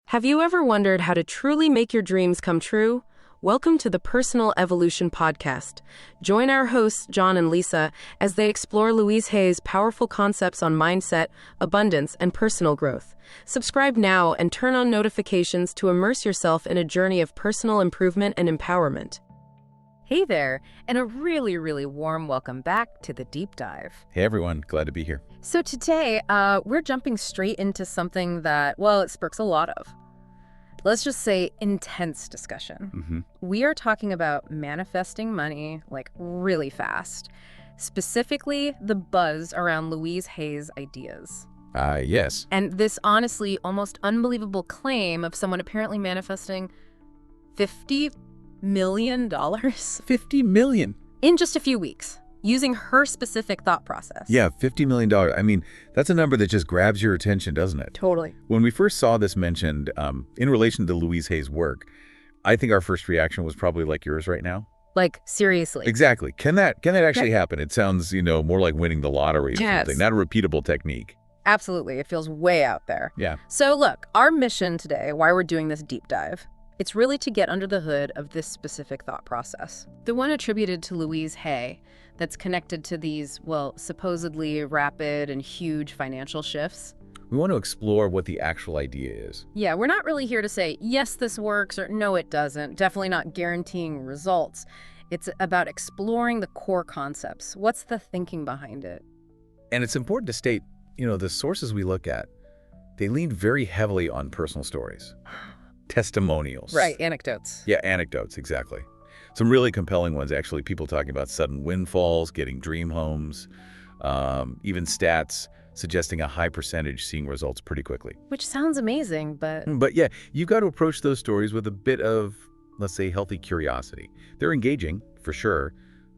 Have you ever wondered how to truly make your dreams come true? Welcome to the Personal Evolution Podcast. Join our hosts, John and Lisa, as they explore Louise Hay's powerful concepts on mindset, abundance, and personal growth. Subscribe now and turn on notifications to immerse yourself in a journey of personal improvement and empowerment. Hey there, and a really warm welcome back to the Deep Dive. Hey everyone, glad to be here. So today, we're jumping straight into something that, it sparks a lot of, let's just say, intense discussion. We are talking about manifesting money, like really fast. Specifically, the buzz around Louise Hay's ideas. Yes. And this honestly almost unbelievable claim of someone apparently manifesting $50 million? $50 million? In just a few weeks, using her specific thought process. Yeah, $50 million. I mean, that's a number that just grabs your attention, doesn't it? Totally. When we first saw this mentioned in relation to Louise Hay's work, I think our first reaction was probably like yours right now. Like, seriously. Exactly. Can that actually happen? It sounds, more like winning the lottery or something, not a repeatable technique. Absolutely. It feels way out there. Yeah. So look, our mission today, why we're doing this deep dive, it's really to get under the hood of this specific thought process. The one attributed to Louise Hay that's connected to these, supposedly rapid and huge financial shifts. We want to explore what the actual idea is. Yeah, we're not really here to say, yes, this works, or no, it doesn't. Definitely not guaranteeing results. It's about exploring the core concepts. What's the thinking behind it? And it's important to state, the sources we look at, they lean very heavily on personal stories. Testimonials. Right, anecdotes. Yeah, anecdotes, exactly. Some really compelling ones, actually. People talking about sudden windfalls, getting dream homes, even stats suggesting a high percentage seeing results pretty quickly. Which sounds amazing, but... But yeah, you've got to approach those stories with a bit of, let's say, healthy curiosity. They're engaging, for sure,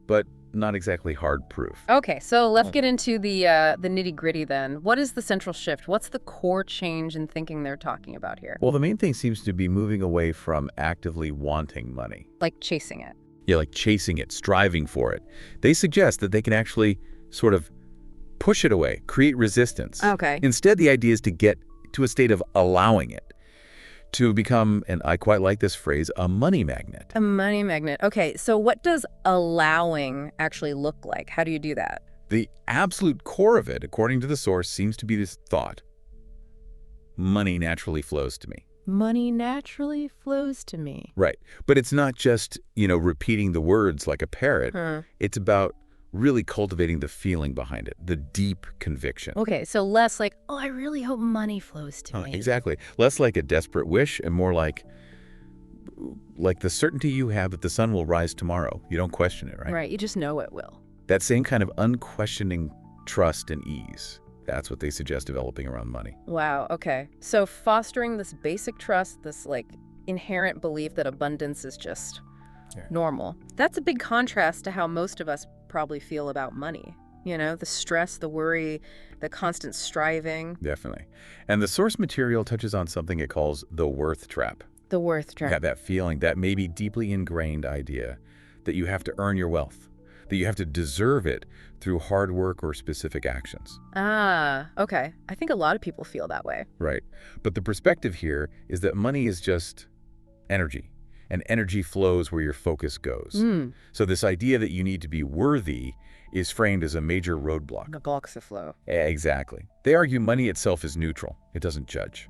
but not exactly hard proof. Okay, so let's get into the nitty-gritty then. What is the central shift? What's the core change in thinking they're talking about here? Well, the main thing seems to be moving away from actively wanting money. Like chasing it. Yeah, like chasing it, striving for it. They suggest that they can actually sort of push it away, create resistance. Okay. Instead, the idea is to get to a state of allowing it, to become, and I quite like this phrase, a money magnet. A money magnet. Okay, so what does allowing actually look like? How do you do that? The absolute core of it, according to the source, seems to be this thought: money naturally flows to me. Money naturally flows to me. Right. But it's not just, repeating the words like a parrot. It's about really cultivating the feeling behind it, the deep conviction. Okay, so less like, I really hope money flows to me. Exactly. Less like a desperate wish and more like the certainty you have that the sun will rise tomorrow. You don't question it, right? Right, you just know it will. That same kind of unquestioning trust and ease. That's what they suggest developing around money. Wow, okay. So fostering this basic trust, this inherent belief that abundance is just normal. That's a big contrast to how most of us probably feel about money. The stress, the worry, the constant striving. Definitely. And the source material touches on something it calls the worth trap. The worth trap. Yeah, that feeling, that maybe deeply ingrained idea that you have to earn your wealth, that you have to deserve it through hard work or specific actions. Okay. I think a lot of people feel that way. Right. But the perspective here is that money is just energy. And energy flows where your focus goes. So this idea that you need to be worthy is framed as a major roadblock. The blocks the flow. Exactly. They argue money itself is neutral. It doesn't judge.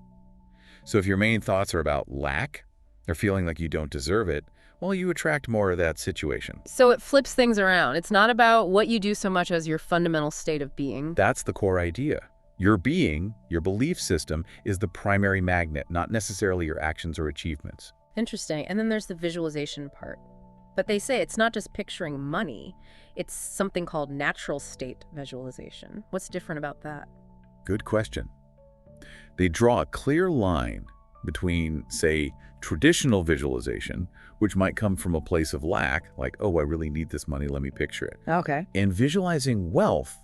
So if your main thoughts are about lack or feeling like you don't deserve it, you attract more of that situation. So it flips things around. It's not about what you do so much as your fundamental state of being. That's the core idea. Your being, your belief system, is the primary magnet, not necessarily your actions or achievements. Interesting. And then there's the visualization part. But they say it's not just picturing money. It's something called natural state visualization. What's different about that? Good question. They draw a clear line between, say, traditional visualization, which might come from a place of lack, like, I really need this money, let me picture it. Okay. And visualizing wealth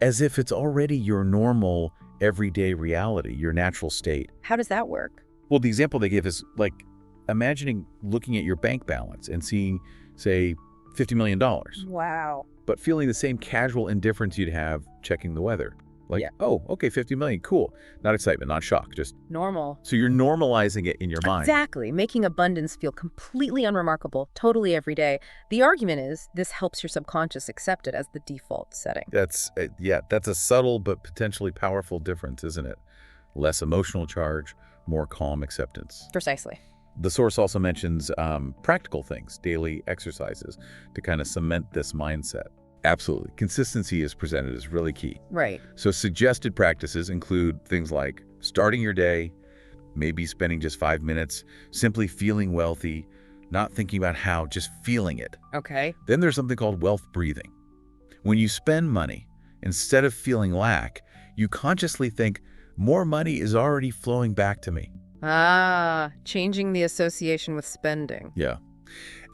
as if it's already your normal, everyday reality, your natural state. How does that work? Well, the example they give is like imagining looking at your bank balance and seeing, say, $50 million. Wow. But feeling the same casual indifference you'd have checking the weather. Like, Yeah. oh, okay, 50 million, cool. Not excitement, not shock, just Normal. so you're normalizing it in your mind. Exactly. Making abundance feel completely unremarkable, totally every day. The argument is this helps your subconscious accept it as the default setting. That's a subtle but potentially powerful difference, isn't it? Less emotional charge, more calm acceptance. Precisely. The source also mentions practical things, daily exercises, to kind of cement this mindset. Absolutely. Consistency is presented as really key. Right. So suggested practices include things like starting your day, maybe spending just 5 minutes, simply feeling wealthy, not thinking about how, just feeling it. Okay. Then there's something called wealth breathing. When you spend money, instead of feeling lack, you consciously think, more money is already flowing back to me. Changing the association with spending. Yeah.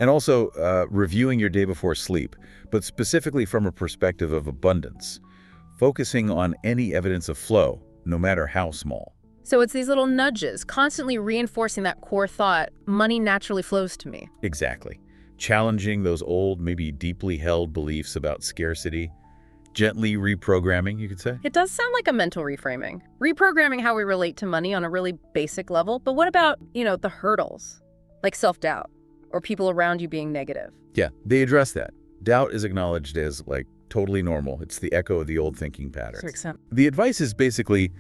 And also reviewing your day before sleep, but specifically from a perspective of abundance, focusing on any evidence of flow, no matter how small. So it's these little nudges, constantly reinforcing that core thought, money naturally flows to me. Exactly. Challenging those old, maybe deeply held beliefs about scarcity, gently reprogramming, you could say. It does sound like a mental reframing. Reprogramming how we relate to money on a really basic level. But what about, the hurdles, like self-doubt or people around you being negative? Yeah, they address that. Doubt is acknowledged as, totally normal. It's the echo of the old thinking patterns. Makes sense. The advice is basically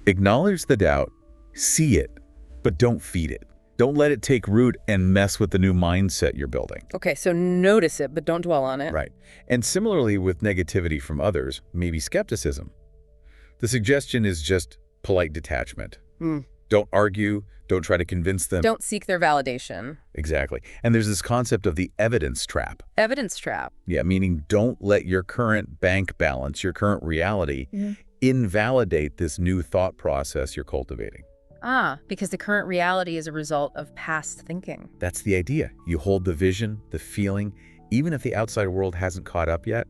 acknowledge the doubt, see it, but don't feed it. Don't let it take root and mess with the new mindset you're building. Okay, so notice it, but don't dwell on it. Right. And similarly with negativity from others, maybe skepticism. The suggestion is just polite detachment. Don't argue. Don't try to convince them. Don't seek their validation. Exactly. And there's this concept of the evidence trap. Evidence trap. Yeah, meaning don't let your current bank balance, your current reality, invalidate this new thought process you're cultivating. Because the current reality is a result of past thinking. That's the idea. You hold the vision, the feeling, even if the outside world hasn't caught up yet,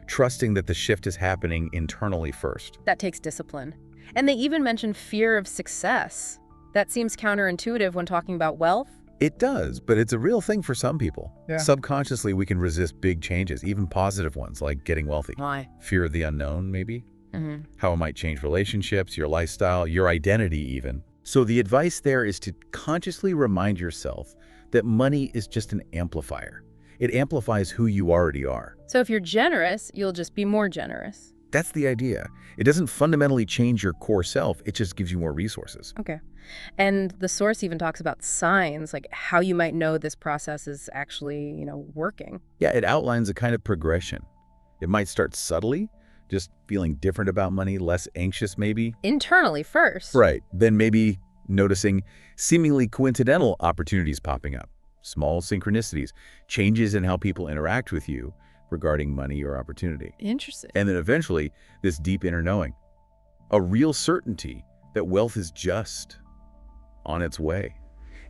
trusting that the shift is happening internally first. That takes discipline. And they even mention fear of success. That seems counterintuitive when talking about wealth. It does, but it's a real thing for some people. Yeah. Subconsciously, we can resist big changes, even positive ones, like getting wealthy. Why? Fear of the unknown, maybe. Mm-hmm. How it might change relationships, your lifestyle, your identity even. So the advice there is to consciously remind yourself that money is just an amplifier. It amplifies who you already are. So if you're generous, you'll just be more generous. That's the idea. It doesn't fundamentally change your core self. It just gives you more resources. Okay. And the source even talks about signs, like how you might know this process is actually, working. Yeah, it outlines a kind of progression. It might start subtly, just feeling different about money, less anxious maybe. Internally first. Right. Then maybe noticing seemingly coincidental opportunities popping up, small synchronicities, changes in how people interact with you regarding money or opportunity. Interesting. And then eventually, this deep inner knowing, a real certainty that wealth is just on its way.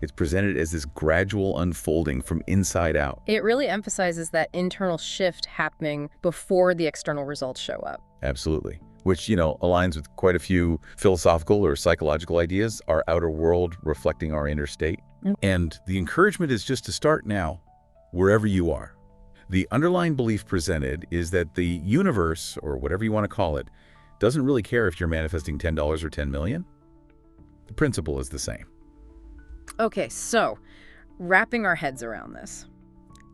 It's presented as this gradual unfolding from inside out. It really emphasizes that internal shift happening before the external results show up. Absolutely. Which, aligns with quite a few philosophical or psychological ideas, our outer world reflecting our inner state. And the encouragement is just to start now, wherever you are. The underlying belief presented is that the universe, or whatever you want to call it, doesn't really care if you're manifesting $10 or 10 million. The principle is the same. Okay, so wrapping our heads around this.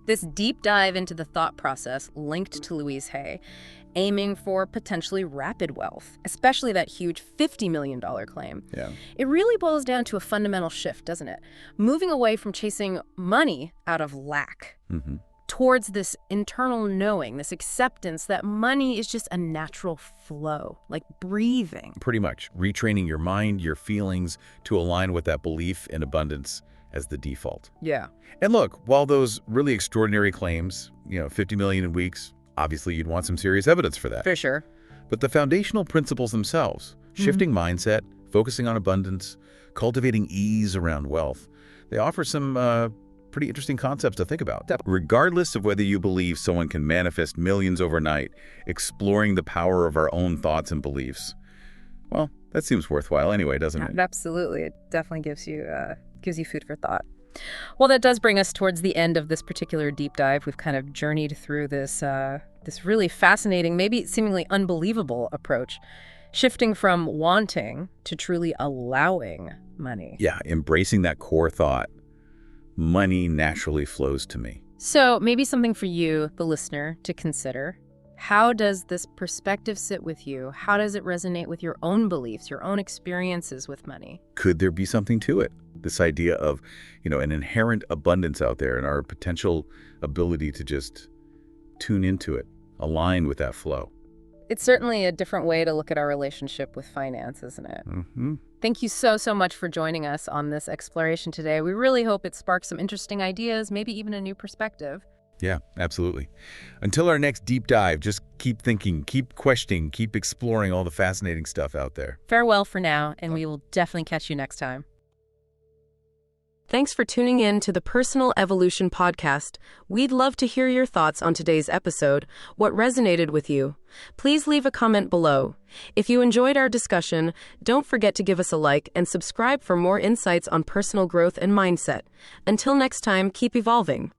This deep dive into the thought process linked to Louise Hay, aiming for potentially rapid wealth, especially that huge $50 million claim. Yeah. It really boils down to a fundamental shift, doesn't it? Moving away from chasing money out of lack towards this internal knowing, this acceptance that money is just a natural flow, like breathing. Pretty much. Retraining your mind, your feelings to align with that belief in abundance as the default. Yeah. And look, while those really extraordinary claims, 50 million in weeks, obviously you'd want some serious evidence for that. For sure. But the foundational principles themselves, shifting mindset, focusing on abundance, cultivating ease around wealth, they offer some pretty interesting concepts to think about. Regardless of whether you believe someone can manifest millions overnight, exploring the power of our own thoughts and beliefs, well, that seems worthwhile anyway, doesn't it? Absolutely. It definitely gives you food for thought. Well, that does bring us towards the end of this particular deep dive. We've kind of journeyed through this this really fascinating, maybe seemingly unbelievable approach, shifting from wanting to truly allowing money. Yeah, embracing that core thought. Money naturally flows to me. So maybe something for you, the listener, to consider. How does this perspective sit with you? How does it resonate with your own beliefs, your own experiences with money? Could there be something to it? This idea of, an inherent abundance out there and our potential ability to just tune into it, align with that flow. It's certainly a different way to look at our relationship with finance, isn't it? Mm-hmm. Thank you so much for joining us on this exploration today. We really hope it sparks some interesting ideas, maybe even a new perspective. Yeah, absolutely. Until our next deep dive, just keep thinking, keep questioning, keep exploring all the fascinating stuff out there. Farewell for now, and we will definitely catch you next time. Thanks for tuning in to the Personal Evolution Podcast. We'd love to hear your thoughts on today's episode, what resonated with you. Please leave a comment below. If you enjoyed our discussion, don't forget to give us a like and subscribe for more insights on personal growth and mindset. Until next time, keep evolving.